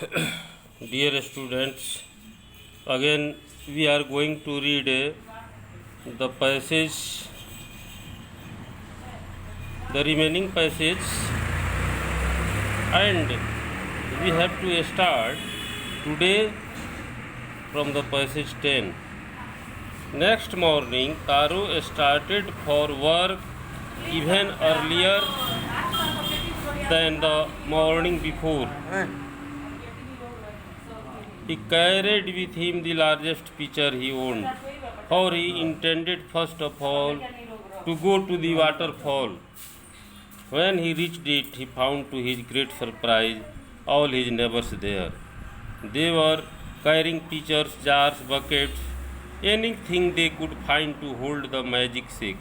Dear students, again we are going to read the passage, the remaining passage, and we have to start today from the passage 10. Next morning, Taru started for work even earlier than the morning before. He carried with him the largest pitcher he owned, for he intended first of all to go to the waterfall. When he reached it, he found to his great surprise all his neighbors there. They were carrying pitchers, jars, buckets, anything they could find to hold the magic stick.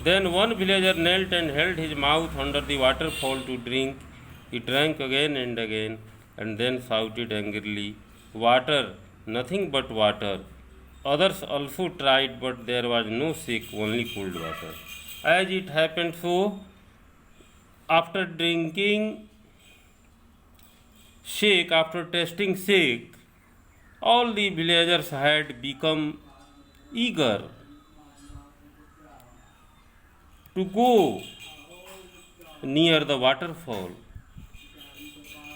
Then one villager knelt and held his mouth under the waterfall to drink. He drank again and then shouted angrily, "Water, nothing but water." Others also tried, but there was no stick, only cold water. As it happened so, after tasting shake, all the villagers had become eager to go near the waterfall,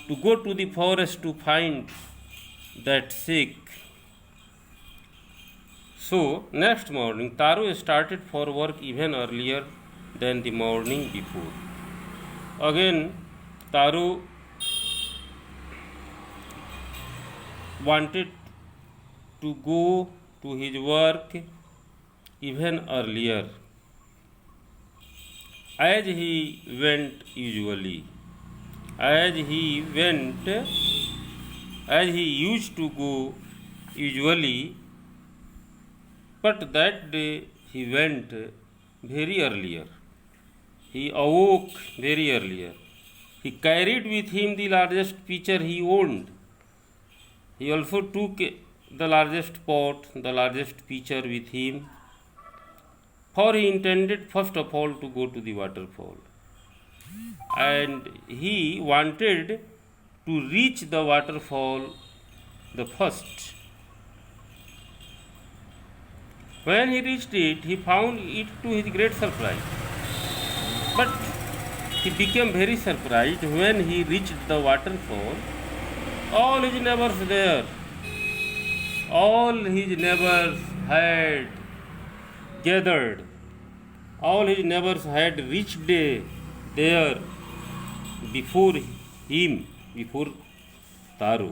to go to the forest to find that shake. So, next morning, Taru started for work even earlier than the morning before. Again, Taru wanted to go to his work even earlier, as he went usually. As he used to go usually, but that day he went very earlier. He awoke very earlier. He carried with him the largest pitcher he owned. He also took the largest pot, the largest pitcher with him, for he intended first of all to go to the waterfall. And he wanted to reach the waterfall the first. When he reached it, he found it to his great surprise. But he became very surprised when he reached the waterfall. All his neighbors there, all his neighbors had gathered, all his neighbors had reached there before him, before Taru.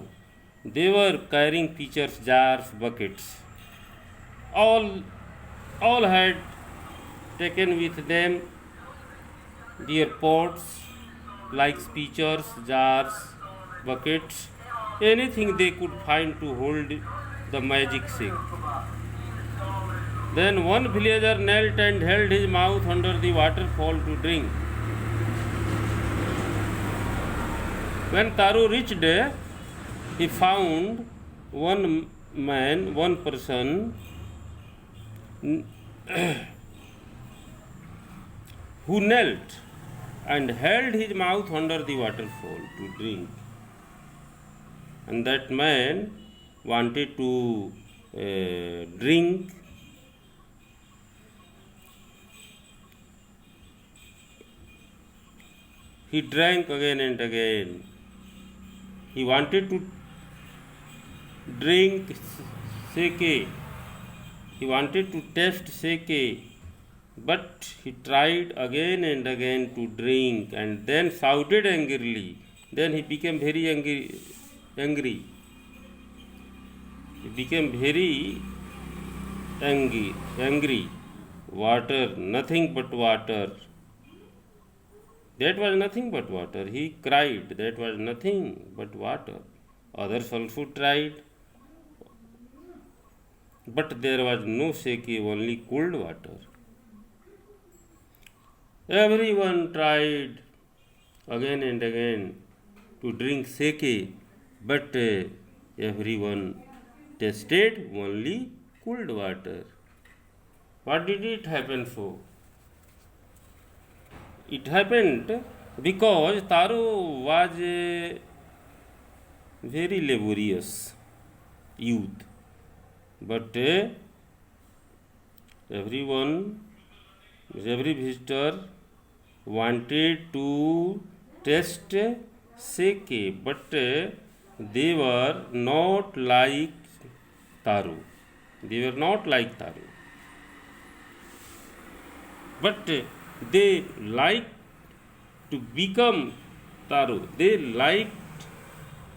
They were carrying pitchers, jars, buckets. All had taken with them their pots, like pitchers, jars, buckets, anything they could find to hold the magic stick. Then one villager knelt and held his mouth under the waterfall to drink. When Taru reached, he found one person who knelt and held his mouth under the waterfall to drink. And that man wanted to drink. He drank again and again. He wanted to drink sake. He wanted to taste sake, but he tried again and again to drink and then shouted angrily. Then he became very angry. He became very angry. Water, nothing but water. That was nothing but water. He cried, that was nothing but water. Others also tried, but there was no sake, only cold water. Everyone tried again and again to drink sake, but everyone tasted only cold water. What did it happen so? It happened because Taru was very laborious youth. But every visitor wanted to test sake, but they were not like Taru. They were not like Taru. But they liked to become Taru. They liked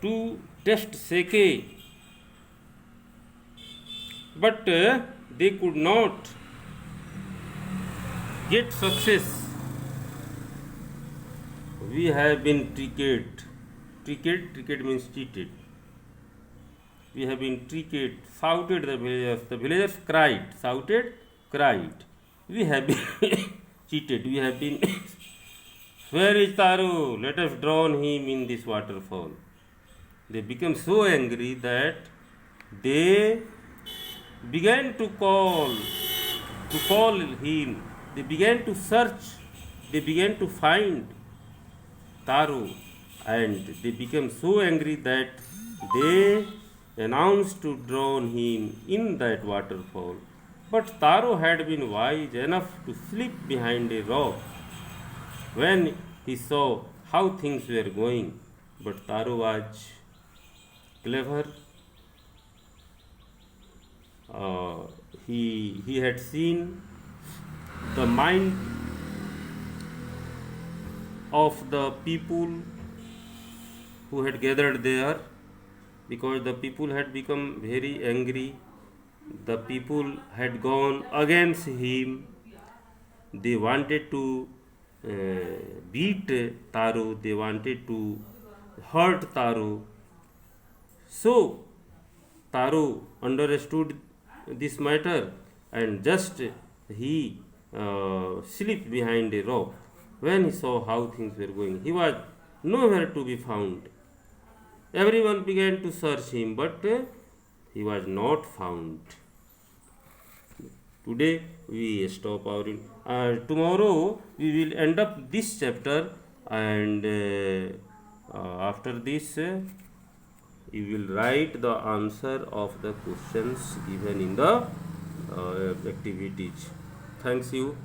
to test sake, but they could not get success. We have been tricked. Tricked means cheated. We have been tricked, shouted the villagers. The villagers cried, shouted, cried. We have been cheated. We have been. Where is Taru? Let us drown him in this waterfall. They became so angry that they began to call him. They began to search. They began to find Taru, and they became so angry that they announced to drown him in that waterfall. But Taru had been wise enough to slip behind a rock when he saw how things were going. But Taru was clever. He had seen the mind of the people who had gathered there, because the people had become very angry. The people had gone against him. They wanted to beat Taru. They wanted to hurt Taru. So Taru understood this matter, and just he slipped behind a rock. When he saw how things were going, he was nowhere to be found. Everyone began to search him, but he was not found. Today we stop our. Tomorrow we will end up this chapter, and after this you will write the answer of the questions given in the activities. Thanks you.